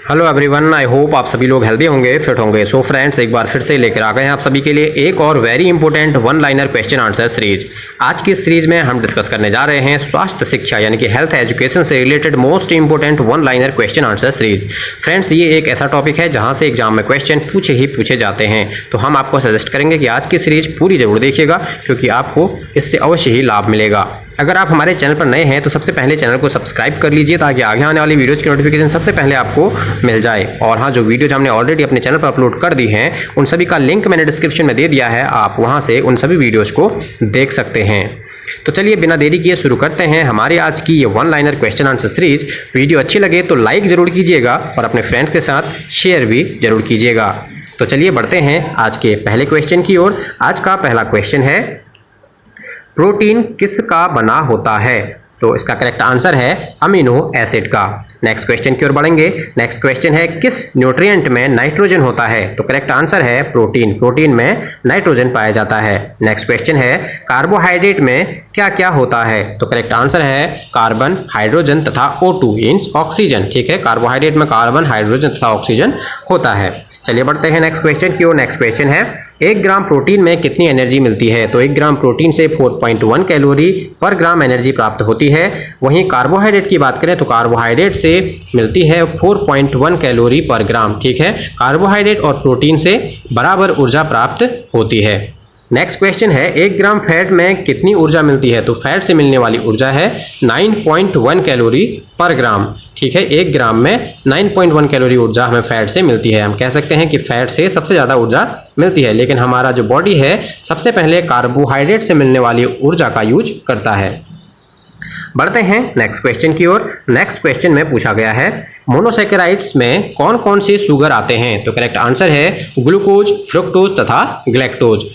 Hello everyone, I hope आप सभी लोग हेल्दी होंगे, फिट होंगे। सो फ्रेंड्स, एक बार फिर से लेकर आ गए हैं आप सभी के लिए एक और very important one liner question answer series. आज की सीरीज में हम डिस्कस करने जा रहे हैं स्वास्थ्य शिक्षा यानी कि हेल्थ एजुकेशन से related most important one liner question answer series. Friends, ये एक ऐसा टॉपिक है जहां से एग्जाम में क्वेश्चन पूछे जाते हैं, तो हम आपको सजेस्ट करेंगे कि आज की सीरीज पूरी जरूर देखिएगा, क्योंकि आपको इससे अवश्य ही लाभ मिलेगा। अगर आप हमारे चैनल पर नए हैं तो सबसे पहले चैनल को सब्सक्राइब कर लीजिए, ताकि आगे आने वाली वीडियोज़ की नोटिफिकेशन सबसे पहले आपको मिल जाए। और हाँ, जो वीडियोज हमने ऑलरेडी अपने चैनल पर अपलोड कर दी हैं, उन सभी का लिंक मैंने डिस्क्रिप्शन में दे दिया है, आप वहां से उन सभी वीडियोज़ को देख सकते हैं। तो चलिए बिना देरी किए शुरू करते हैं हमारी आज की ये one liner question answer series. Video अच्छी लगे तो लाइक जरूर कीजिएगा और अपने फ्रेंड्स के साथ शेयर भी जरूर कीजिएगा। तो चलिए बढ़ते हैं आज के पहले क्वेश्चन की ओर। आज का पहला क्वेश्चन है, प्रोटीन किसका बना होता है? तो इसका करेक्ट आंसर है अमीनो एसिड का। नेक्स्ट क्वेश्चन की ओर बढ़ेंगे। नेक्स्ट क्वेश्चन है, किस न्यूट्रिएंट में नाइट्रोजन होता है? तो करेक्ट आंसर है प्रोटीन। प्रोटीन में नाइट्रोजन पाया जाता है। नेक्स्ट क्वेश्चन है, कार्बोहाइड्रेट में क्या क्या होता है? तो करेक्ट आंसर है कार्बन, हाइड्रोजन तथा O2 मींस ऑक्सीजन। ठीक है, कार्बोहाइड्रेट में कार्बन, हाइड्रोजन तथा ऑक्सीजन होता है। चलिए बढ़ते हैं नेक्स्ट क्वेश्चन की ओर। नेक्स्ट क्वेश्चन है, 1 ग्राम प्रोटीन में कितनी एनर्जी मिलती है? तो 1 ग्राम प्रोटीन से 4.1 कैलोरी पर ग्राम एनर्जी प्राप्त होती है। वहीं कार्बोहाइड्रेट की बात करें तो कार्बोहाइड्रेट से मिलती है 4.1 कैलोरी पर ग्राम। ठीक है, कार्बोहाइड्रेट और प्रोटीन से बराबर ऊर्जा प्राप्त होती है। नेक्स्ट क्वेश्चन है, 1 ग्राम फैट में कितनी ऊर्जा मिलती है? तो फैट से मिलने वाली ऊर्जा है 9.1 कैलोरी पर ग्राम। ठीक है, 1 ग्राम में 9.1 कैलोरी ऊर्जा हमें फैट से मिलती है। हम कह सकते हैं कि फैट से सबसे ज़्यादा ऊर्जा मिलती है, लेकिन हमारा जो बॉडी है सबसे पहले कार्बोहाइड्रेट से मिलने वाली ऊर्जा का यूज करता है। बढ़ते हैं नेक्स्ट क्वेश्चन की ओर। नेक्स्ट क्वेश्चन में पूछा गया है, मोनोसैकेराइड्स में कौन कौन से शुगर आते हैं? तो करेक्ट आंसर है ग्लूकोज, फ्रुक्टोज तथा ग्लैक्टोज।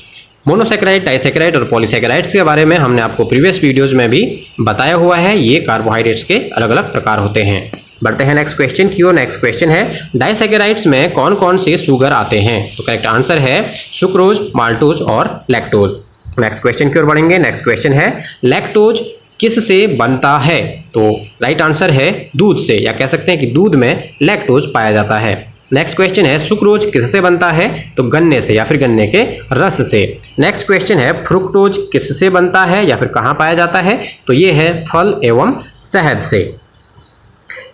मोनोसैकेराइड, डाइसैकेराइड और पॉलीसैकेराइड्स के बारे में हमने आपको प्रीवियस वीडियोज में भी बताया हुआ है। ये कार्बोहाइड्रेट्स के अलग अलग प्रकार होते हैं। बढ़ते हैं नेक्स्ट क्वेश्चन की ओर। नेक्स्ट क्वेश्चन है, डाइसैकेराइड्स में कौन कौन से शुगर आते हैं? तो करेक्ट आंसर है सुक्रोज, माल्टोज और लैक्टोज। नेक्स्ट क्वेश्चन की ओर बढ़ेंगे। नेक्स्ट क्वेश्चन है, लैक्टोज किस से बनता है? तो राइट आंसर है दूध से, या कह सकते हैं कि दूध में लैक्टोज पाया जाता है। नेक्स्ट क्वेश्चन है, सुक्रोज किससे बनता है? तो गन्ने से या फिर गन्ने के रस से। नेक्स्ट क्वेश्चन है, फ्रुक्टोज किससे बनता है या फिर कहां पाया जाता है? तो ये है फल एवं शहद से।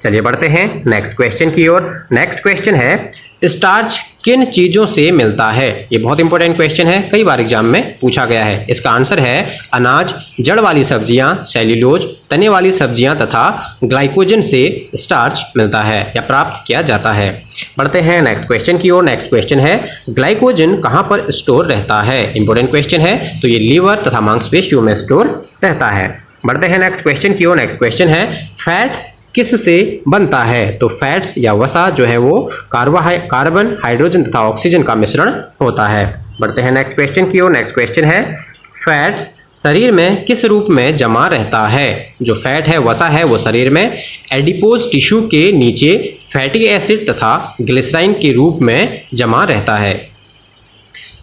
चलिए बढ़ते हैं नेक्स्ट क्वेश्चन की ओर। नेक्स्ट क्वेश्चन है, स्टार्च किन चीजों से मिलता है? ये बहुत इंपॉर्टेंट क्वेश्चन है, कई बार एग्जाम में पूछा गया है। इसका आंसर है अनाज, जड़ वाली सब्जियां, सेल्यूलोज, तने वाली सब्जियां तथा ग्लाइकोजन से स्टार्च मिलता है या प्राप्त किया जाता है। बढ़ते हैं नेक्स्ट क्वेश्चन की ओर। नेक्स्ट क्वेश्चन है, ग्लाइकोजन कहां पर स्टोर रहता है? इंपॉर्टेंट क्वेश्चन है, तो ये लीवर तथा मांसपेशियों में स्टोर रहता है। बढ़ते हैं नेक्स्ट क्वेश्चन की ओर। नेक्स्ट क्वेश्चन है, फैट्स किस से बनता है? तो फैट्स या वसा जो है वो कार्बन, हाइड्रोजन तथा ऑक्सीजन का मिश्रण होता है। बढ़ते हैं नेक्स्ट क्वेश्चन की ओर। नेक्स्ट क्वेश्चन है, फैट्स शरीर में किस रूप में जमा रहता है? जो फैट है, वसा है, वो शरीर में एडिपोज टिश्यू के नीचे फैटी एसिड तथा ग्लिसराइन के रूप में जमा रहता है।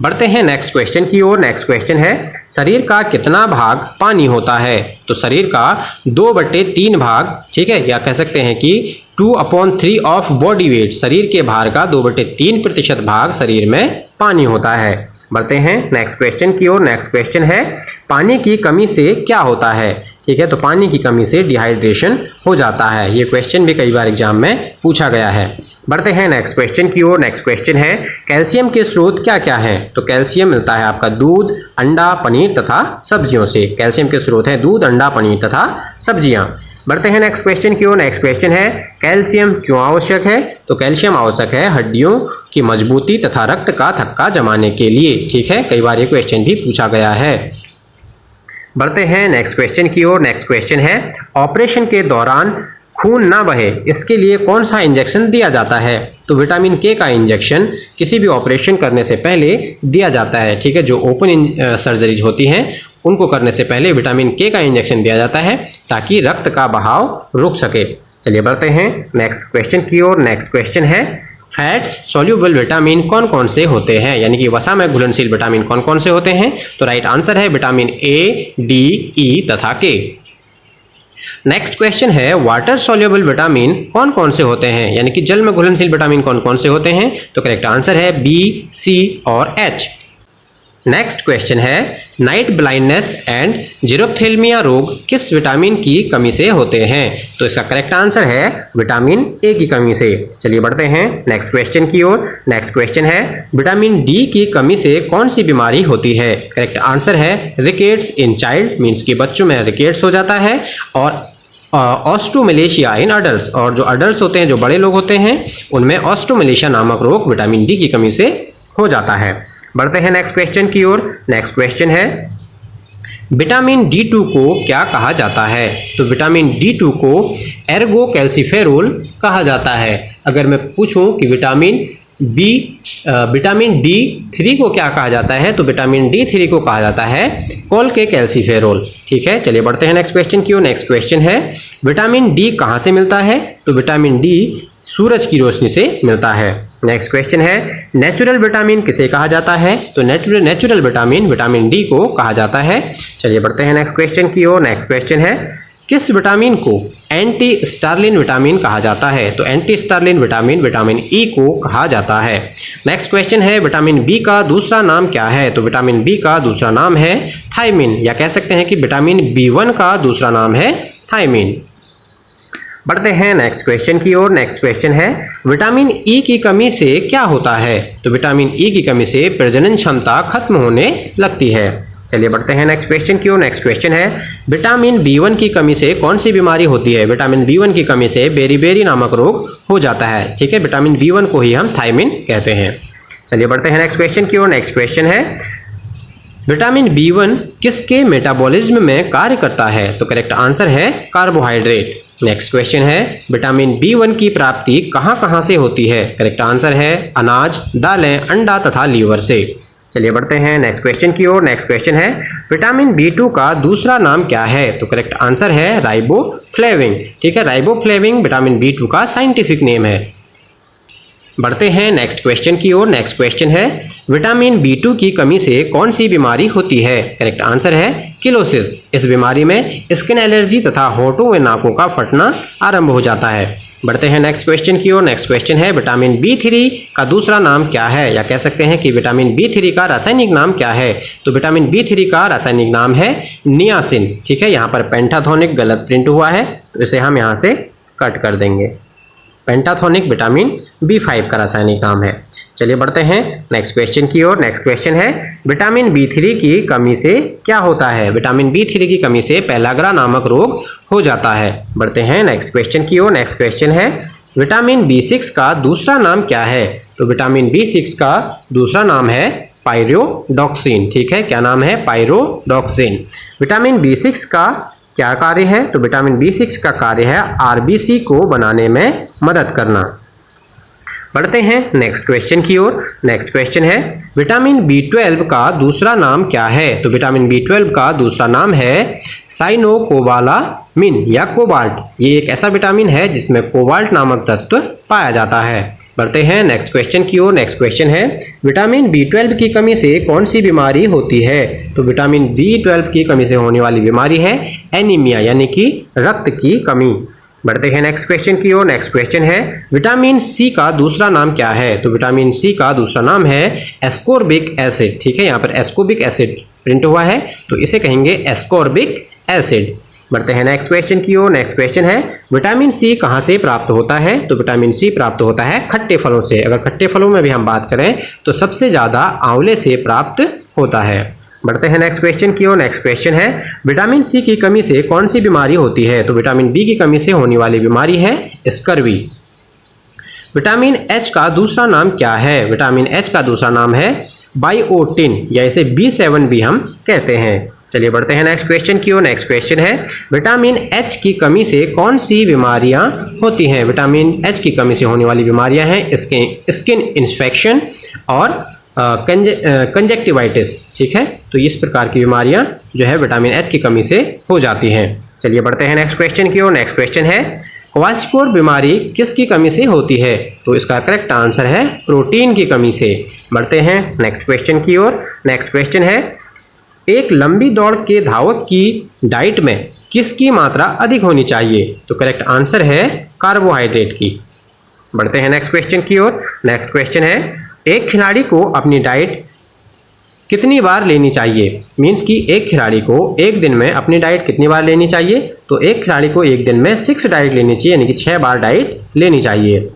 बढ़ते हैं नेक्स्ट क्वेश्चन की ओर। नेक्स्ट क्वेश्चन है, शरीर का कितना भाग पानी होता है? तो शरीर का 2/3 भाग, ठीक है, या कह सकते हैं कि 2/3 ऑफ बॉडी वेट, शरीर के भार का 2/3% भाग शरीर में पानी होता है। बढ़ते हैं नेक्स्ट क्वेश्चन की ओर। नेक्स्ट क्वेश्चन है, पानी की कमी से क्या होता है? ठीक है, तो पानी की कमी से डिहाइड्रेशन हो जाता है। ये क्वेश्चन भी कई बार एग्जाम में पूछा गया है। बढ़ते हैं नेक्स्ट क्वेश्चन की ओर। नेक्स्ट क्वेश्चन है, कैल्शियम के स्रोत क्या क्या हैं? तो कैल्शियम मिलता है आपका दूध, अंडा, पनीर तथा सब्जियों से। कैल्शियम के स्रोत हैं दूध, अंडा, पनीर तथा सब्जियां। बढ़ते हैं नेक्स्ट क्वेश्चन की ओर। नेक्स्ट क्वेश्चन है, कैल्शियम क्यों आवश्यक है? तो कैल्शियम आवश्यक है हड्डियों की मजबूती तथा रक्त का थक्का जमाने के लिए। ठीक है, कई बार ये क्वेश्चन भी पूछा गया है। बढ़ते हैं नेक्स्ट क्वेश्चन की ओर। नेक्स्ट क्वेश्चन है, ऑपरेशन के दौरान खून ना बहे, इसके लिए कौन सा इंजेक्शन दिया जाता है? तो विटामिन के का इंजेक्शन किसी भी ऑपरेशन करने से पहले दिया जाता है। ठीक है, जो ओपन सर्जरीज होती हैं उनको करने से पहले विटामिन के का इंजेक्शन दिया जाता है, ताकि रक्त का बहाव रुक सके। चलिए बढ़ते हैं नेक्स्ट क्वेश्चन की ओर। नेक्स्ट क्वेश्चन है, फैट्स सॉल्यूबल विटामिन कौन कौन से होते हैं? यानी कि वसा में घुलनशील विटामिन कौन कौन से होते हैं? तो राइट आंसर है विटामिन ए, डी, ई तथा के। नेक्स्ट क्वेश्चन है वाटर सॉल्युबल विटामिन कौन कौन से होते हैं, यानी कि जल में घुलनशील विटामिन कौन कौन से होते हैं। तो करेक्ट आंसर है बी, सी और एच। नेक्स्ट क्वेश्चन है नाइट ब्लाइंडनेस एंड जीरोप्थेल्मिया रोग किस विटामिन की कमी से होते हैं। तो इसका करेक्ट आंसर है विटामिन ए की कमी से। चलिए बढ़ते हैं नेक्स्ट क्वेश्चन की ओर। नेक्स्ट क्वेश्चन है विटामिन डी की कमी से कौन सी बीमारी होती है। करेक्ट आंसर है रिकेट्स इन चाइल्ड, मीन्स कि बच्चों में रिकेट्स हो जाता है, और ऑस्ट्रोमलेशिया इन अडल्ट्स, और जो अडल्ट्स होते हैं, जो बड़े लोग होते हैं, उनमें ऑस्ट्रोमलेशिया नामक रोग विटामिन डी की कमी से हो जाता है। बढ़ते हैं नेक्स्ट क्वेश्चन की ओर। नेक्स्ट क्वेश्चन है विटामिन D2 को क्या कहा जाता है। तो विटामिन D2 को एर्गो कैल्सिफेरोल कहा जाता है। अगर मैं पूछूं कि विटामिन D3 को क्या कहा जाता है, तो विटामिन D3 को कहा जाता है कोल्के कैल्सिफेरोल। ठीक है, चलिए बढ़ते हैं नेक्स्ट क्वेश्चन की ओर। नेक्स्ट क्वेश्चन है विटामिन डी कहां से मिलता है। तो विटामिन डी सूरज की रोशनी से मिलता है। नेक्स्ट क्वेश्चन है नेचुरल विटामिन किसे कहा जाता है। तो नेचुरल विटामिन डी को कहा जाता है। चलिए बढ़ते हैं नेक्स्ट क्वेश्चन की ओर। नेक्स्ट क्वेश्चन है किस विटामिन को एंटी स्टार्लिन विटामिन कहा जाता है। तो एंटी स्टार्लिन विटामिन ई को कहा जाता है। नेक्स्ट क्वेश्चन है विटामिन बी का दूसरा नाम क्या है। तो विटामिन बी का दूसरा नाम है थायमिन, या कह सकते हैं कि विटामिन B1 का दूसरा नाम है थायमिन। बढ़ते हैं नेक्स्ट क्वेश्चन की ओर। नेक्स्ट क्वेश्चन है विटामिन ई की कमी से क्या होता है। तो विटामिन ई की कमी से प्रजनन क्षमता खत्म होने लगती है। चलिए बढ़ते हैं नेक्स्ट क्वेश्चन की ओर। नेक्स्ट क्वेश्चन है विटामिन B1 की कमी से कौन सी बीमारी होती है। विटामिन B1 की कमी से बेरीबेरी नामक रोग हो जाता है। ठीक है, विटामिन B1 को ही हम थायमिन कहते हैं। चलिए बढ़ते हैं नेक्स्ट क्वेश्चन की ओर। नेक्स्ट क्वेश्चन है विटामिन B1 किसके मेटाबॉलिज्म में कार्य करता है। तो करेक्ट आंसर है कार्बोहाइड्रेट। नेक्स्ट क्वेश्चन है विटामिन B1 की प्राप्ति कहां कहां से होती है। करेक्ट आंसर है अनाज, दालें, अंडा तथा लीवर से। चलिए बढ़ते हैं नेक्स्ट क्वेश्चन की ओर। नेक्स्ट क्वेश्चन है विटामिन B2 का दूसरा नाम क्या है। तो करेक्ट आंसर है राइबोफ्लेविन। ठीक है, राइबोफ्लेविन विटामिन B2 का साइंटिफिक नेम है। बढ़ते हैं नेक्स्ट क्वेश्चन की ओर। नेक्स्ट क्वेश्चन है विटामिन B2 की कमी से कौन सी बीमारी होती है। करेक्ट आंसर है किलोसिस। इस बीमारी में स्किन एलर्जी तथा होठों व नाकों का फटना आरंभ हो जाता है। बढ़ते हैं नेक्स्ट क्वेश्चन की ओर। नेक्स्ट क्वेश्चन है विटामिन B3 का दूसरा नाम क्या है, या कह सकते हैं कि विटामिन B3 का रासायनिक नाम क्या है। तो विटामिन B3 का रासायनिक नाम है नियासिन। ठीक है, यहाँ पर पेंटाथोनिक गलत प्रिंट हुआ है, तो इसे हम यहाँ से कट कर देंगे। पेंटाथोनिक विटामिन B5 का रासायनिक नाम है। चलिए बढ़ते हैं नेक्स्ट क्वेश्चन की ओर। नेक्स्ट क्वेश्चन है विटामिन B3 की कमी से क्या होता है। विटामिन B3 की कमी से पेलाग्रा नामक रोग हो जाता है। बढ़ते हैं नेक्स्ट क्वेश्चन की ओर। नेक्स्ट क्वेश्चन है विटामिन B6 का दूसरा नाम क्या है। तो विटामिन B6 का दूसरा नाम है पायरोडॉक्सिन। ठीक है, क्या नाम है, पायरोडॉक्सिन। विटामिन B6 का क्या कार्य है। तो विटामिन B6 का कार्य है RBC को बनाने में मदद करना। बढ़ते हैं नेक्स्ट क्वेश्चन की ओर। नेक्स्ट क्वेश्चन है विटामिन B12 का दूसरा नाम क्या है। तो विटामिन B12 का दूसरा नाम है साइनोकोबालामिन या कोबाल्ट। ये एक ऐसा विटामिन है जिसमें कोबाल्ट नामक तत्व पाया जाता है। बढ़ते हैं नेक्स्ट क्वेश्चन की ओर। नेक्स्ट क्वेश्चन है विटामिन B12 की कमी से कौन सी बीमारी होती है। तो विटामिन B12 की कमी से होने वाली बीमारी है एनीमिया, यानी कि रक्त की कमी। बढ़ते हैं नेक्स्ट क्वेश्चन की ओर। नेक्स्ट क्वेश्चन है विटामिन C का दूसरा नाम क्या है। तो विटामिन C का दूसरा नाम है एस्कोर्बिक एसिड। ठीक है, यहाँ पर एस्कोर्बिक एसिड प्रिंट हुआ है, तो इसे कहेंगे एस्कोर्बिक एसिड। बढ़ते हैं नेक्स्ट क्वेश्चन की ओर। नेक्स्ट क्वेश्चन है विटामिन C कहाँ से प्राप्त होता है। तो विटामिन C प्राप्त होता है खट्टे फलों से। अगर खट्टे फलों में भी हम बात करें तो सबसे ज्यादा आंवले से प्राप्त होता है। बढ़ते हैं नेक्स्ट क्वेश्चन की ओर। नेक्स्ट क्वेश्चन है विटामिन C की कमी से कौन सी बीमारी होती है। तो विटामिन B की कमी से होने वाली बीमारी है स्कर्वी। विटामिन H का दूसरा नाम क्या है। विटामिन H का दूसरा नाम है बायोटिन, या इसे B7 भी हम कहते हैं। चलिए बढ़ते हैं नेक्स्ट क्वेश्चन की ओर। नेक्स्ट क्वेश्चन है विटामिन H की कमी से कौन सी बीमारियां होती हैं। विटामिन H की कमी से होने वाली बीमारियां हैं स्किन इन्फेक्शन और कंजक्टिवाइटिस। ठीक है, तो इस प्रकार की बीमारियां जो है विटामिन H की कमी से हो जाती हैं। चलिए बढ़ते हैं नेक्स्ट क्वेश्चन की ओर। नेक्स्ट क्वेश्चन है क्वाशियोर बीमारी किसकी कमी से होती है। तो इसका करेक्ट आंसर है प्रोटीन की कमी से। बढ़ते हैं नेक्स्ट क्वेश्चन की ओर। नेक्स्ट क्वेश्चन है एक लंबी दौड़ के धावक की डाइट में किसकी मात्रा अधिक होनी चाहिए? तो करेक्ट आंसर है कार्बोहाइड्रेट की। बढ़ते हैं नेक्स्ट क्वेश्चन की ओर। नेक्स्ट क्वेश्चन है, एक खिलाड़ी को अपनी डाइट कितनी बार लेनी चाहिए? मींस कि एक खिलाड़ी को एक दिन में अपनी डाइट कितनी बार लेनी चाहिए? तो एक खिलाड़ी को एक दिन में 6 डाइट लेनी चाहिए, यानी कि 6 बार डाइट लेनी चाहिए।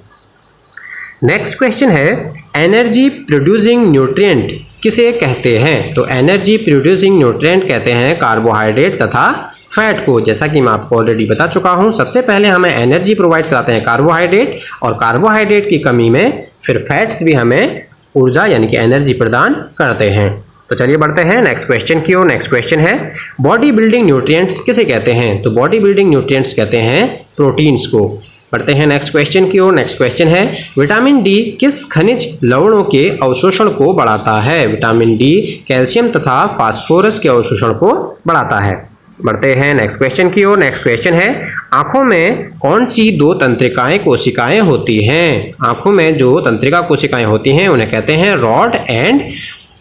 नेक्स्ट क्वेश्चन है, एनर्जी प्रोड्यूसिंग न्यूट्रिएंट किसे कहते हैं? तो एनर्जी प्रोड्यूसिंग न्यूट्रिएंट कहते हैं कार्बोहाइड्रेट तथा फैट को। जैसा कि मैं आपको ऑलरेडी बता चुका हूं, सबसे पहले हमें एनर्जी प्रोवाइड कराते हैं कार्बोहाइड्रेट, और कार्बोहाइड्रेट की कमी में फिर फैट्स भी हमें ऊर्जा यानी कि एनर्जी प्रदान करते हैं। तो चलिए बढ़ते हैं नेक्स्ट क्वेश्चन की ओर। नेक्स्ट क्वेश्चन है, बॉडी बिल्डिंग न्यूट्रिएंट्स किसे कहते हैं? तो बॉडी बिल्डिंग न्यूट्रिएंट्स कहते हैं प्रोटीन्स को। बढ़ते हैं नेक्स्ट क्वेश्चन की ओर। नेक्स्ट क्वेश्चन है, विटामिन डी किस खनिज लवणों के अवशोषण को बढ़ाता है? विटामिन डी कैल्शियम तथा फास्फोरस के अवशोषण को बढ़ाता है। बढ़ते हैं नेक्स्ट क्वेश्चन की ओर। नेक्स्ट क्वेश्चन है, आंखों में कौन सी 2 तंत्रिकाएं कोशिकाएं होती हैं? आंखों में जो तंत्रिका कोशिकाएं होती हैं उन्हें कहते हैं रॉड एंड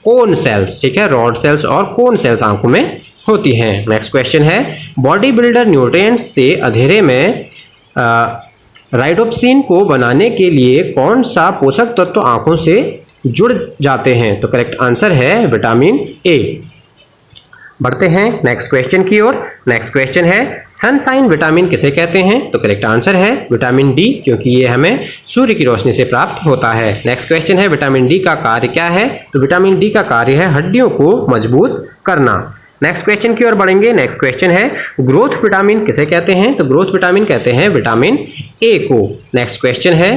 कोन सेल्स। ठीक है, रॉड सेल्स और कोन सेल्स आंखों में होती हैं। नेक्स्ट क्वेश्चन है, बॉडी बिल्डर न्यूट्रिएंट्स से अंधेरे में राइडोप्सिन को बनाने के लिए कौन सा पोषक तत्व आंखों से जुड़ जाते हैं? तो करेक्ट आंसर है विटामिन ए। बढ़ते हैं नेक्स्ट क्वेश्चन की ओर। नेक्स्ट क्वेश्चन है, सनशाइन विटामिन किसे कहते हैं? तो करेक्ट आंसर है विटामिन डी, क्योंकि ये हमें सूर्य की रोशनी से प्राप्त होता है। नेक्स्ट क्वेश्चन है, विटामिन डी का कार्य क्या है? तो विटामिन डी का कार्य है हड्डियों को मजबूत करना। नेक्स्ट क्वेश्चन की ओर बढ़ेंगे। नेक्स्ट क्वेश्चन है, ग्रोथ विटामिन किसे कहते हैं? तो ग्रोथ विटामिन कहते हैं विटामिन ए को। नेक्स्ट क्वेश्चन है,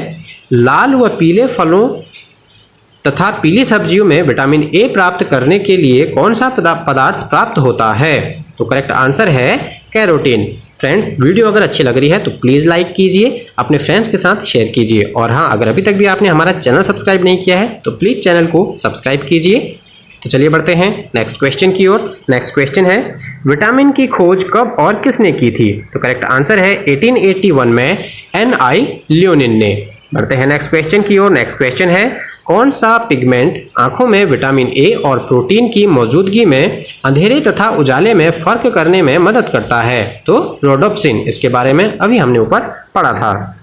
लाल व पीले फलों तथा पीली सब्जियों में विटामिन ए प्राप्त करने के लिए कौन सा पदार्थ प्राप्त होता है? तो करेक्ट आंसर है कैरोटीन। फ्रेंड्स, वीडियो अगर अच्छी लग रही है तो प्लीज़ लाइक कीजिए, अपने फ्रेंड्स के साथ शेयर कीजिए, और हाँ, अगर अभी तक भी आपने हमारा चैनल सब्सक्राइब नहीं किया है तो प्लीज़ चैनल को सब्सक्राइब कीजिए। तो चलिए बढ़ते हैं नेक्स्ट क्वेश्चन की ओर। नेक्स्ट क्वेश्चन है, विटामिन की खोज कब और किसने की थी? तो करेक्ट आंसर है 1881 में NI लियोनिन ने। बढ़ते हैं नेक्स्ट क्वेश्चन की ओर। नेक्स्ट क्वेश्चन है, कौन सा पिगमेंट आंखों में विटामिन ए और प्रोटीन की मौजूदगी में अंधेरे तथा उजाले में फर्क करने में मदद करता है? तो रोडोप्सिन। इसके बारे में अभी हमने ऊपर पढ़ा था।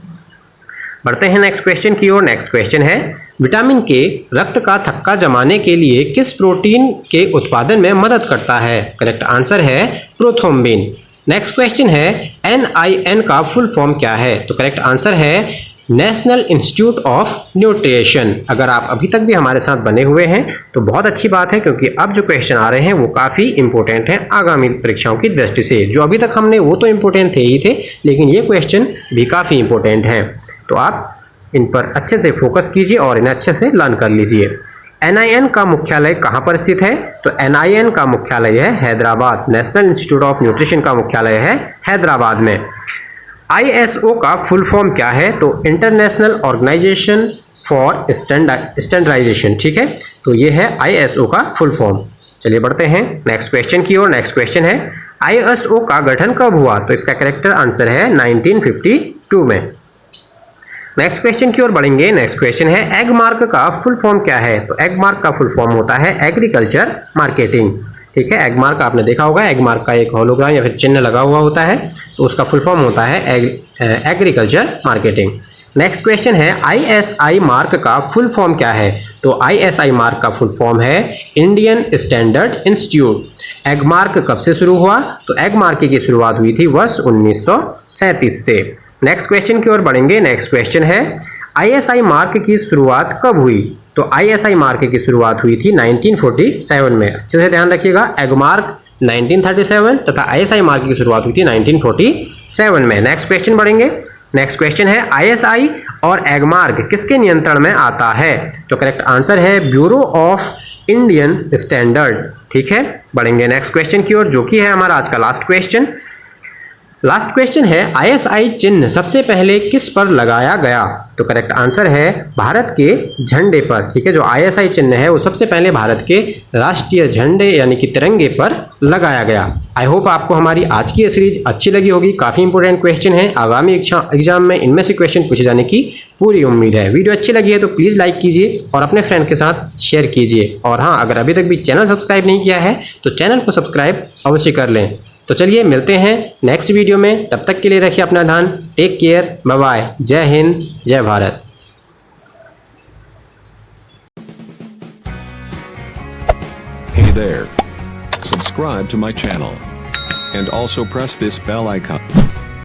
बढ़ते हैं नेक्स्ट क्वेश्चन की ओर। नेक्स्ट क्वेश्चन है, विटामिन के रक्त का थक्का जमाने के लिए किस प्रोटीन के उत्पादन में मदद करता है? करेक्ट आंसर है प्रोथ्रोम्बिन। नेक्स्ट क्वेश्चन है, NIN का फुल फॉर्म क्या है? तो करेक्ट आंसर है नेशनल इंस्टीट्यूट ऑफ न्यूट्रिशन। अगर आप अभी तक भी हमारे साथ बने हुए हैं तो बहुत अच्छी बात है, क्योंकि अब जो क्वेश्चन आ रहे हैं वो काफ़ी इंपॉर्टेंट हैं आगामी परीक्षाओं की दृष्टि से। जो अभी तक हमने वो तो इंपॉर्टेंट थे ही थे, लेकिन ये क्वेश्चन भी काफ़ी इंपॉर्टेंट हैं, तो आप इन पर अच्छे से फोकस कीजिए और इन्हें अच्छे से लर्न कर लीजिए। NIN का मुख्यालय कहाँ पर स्थित है? तो NIN का मुख्यालय है Hyderabad. National institute of nutrition का मुख्यालय है हैदराबाद में। ISO का फुल फॉर्म क्या है? तो इंटरनेशनल ऑर्गेनाइजेशन फॉर स्टैंडर्डाइजेशन। ठीक है, तो ये है ISO का फुल फॉर्म। चलिए बढ़ते हैं नेक्स्ट क्वेश्चन की ओर। नेक्स्ट क्वेश्चन है, ISO का गठन कब हुआ? तो इसका करेक्ट आंसर है 1952 में। नेक्स्ट क्वेश्चन की ओर बढ़ेंगे। नेक्स्ट क्वेश्चन है, एग मार्क का फुल फॉर्म क्या है? तो एग मार्क का फुल फॉर्म होता है एग्रीकल्चर मार्केटिंग। ठीक है, एग मार्क आपने देखा होगा, एग मार्क का एक होलोग्राम या फिर चिन्ह लगा हुआ होता है, तो उसका फुल फॉर्म होता है एग्रीकल्चर मार्केटिंग। नेक्स्ट क्वेश्चन है, ISI मार्क का फुल फॉर्म क्या है? तो ISI मार्क का फुल फॉर्म है Indian standard institute. Egg mark कब से शुरू हुआ? तो एग मार्क की शुरुआत हुई थी वर्ष 1937 से। नेक्स्ट क्वेश्चन की ओर बढ़ेंगे। नेक्स्ट क्वेश्चन है, ISI मार्क की शुरुआत कब हुई? तो ISI मार्क की शुरुआत हुई थी 1947 में। अच्छे से ध्यान रखिएगा, एग मार्क 1937 तथा ISI मार्क की शुरुआत हुई थी 1947 में। नेक्स्ट क्वेश्चन बढ़ेंगे। नेक्स्ट क्वेश्चन है, ISI और एग मार्क किसके नियंत्रण में आता है? तो करेक्ट आंसर है ब्यूरो ऑफ इंडियन स्टैंडर्ड। ठीक है, बढ़ेंगे नेक्स्ट क्वेश्चन की ओर, जो कि है हमारा आज का लास्ट क्वेश्चन। लास्ट क्वेश्चन है, ISI चिन्ह सबसे पहले किस पर लगाया गया? तो करेक्ट आंसर है भारत के झंडे पर। ठीक है, जो ISI चिन्ह है वो सबसे पहले भारत के राष्ट्रीय झंडे यानी कि तिरंगे पर लगाया गया। आई होप आपको हमारी आज की ये सीरीज अच्छी लगी होगी। काफ़ी इंपॉर्टेंट क्वेश्चन है, आगामी एग्जाम में इनमें से क्वेश्चन पूछे जाने की पूरी उम्मीद है। वीडियो अच्छी लगी है तो प्लीज़ लाइक कीजिए और अपने फ्रेंड के साथ शेयर कीजिए। और हाँ, अगर अभी तक भी चैनल सब्सक्राइब नहीं किया है तो चैनल को सब्सक्राइब अवश्य कर लें। तो चलिए मिलते हैं नेक्स्ट वीडियो में, तब तक के लिए रखिए अपना ध्यान। टेक केयर, बाय बाय, जय हिंद, जय Bharat. Hey there. Subscribe to my channel. And also press this bell icon.